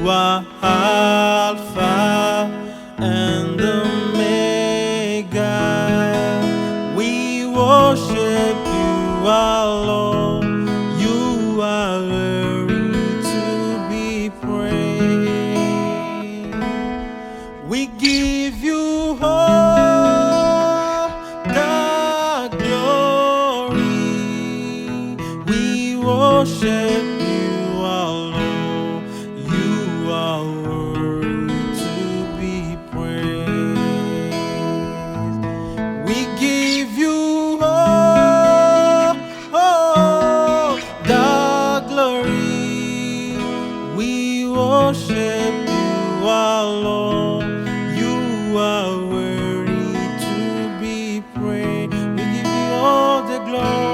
are Alpha and Omega. We worship you, our Lord. You are worthy to be praised. We give you all the glory. We worship you, our Lord. You are worthy to be praised. We give you all the glory. We worship you, our Lord. You are worthy to be praised. We give you all the glory.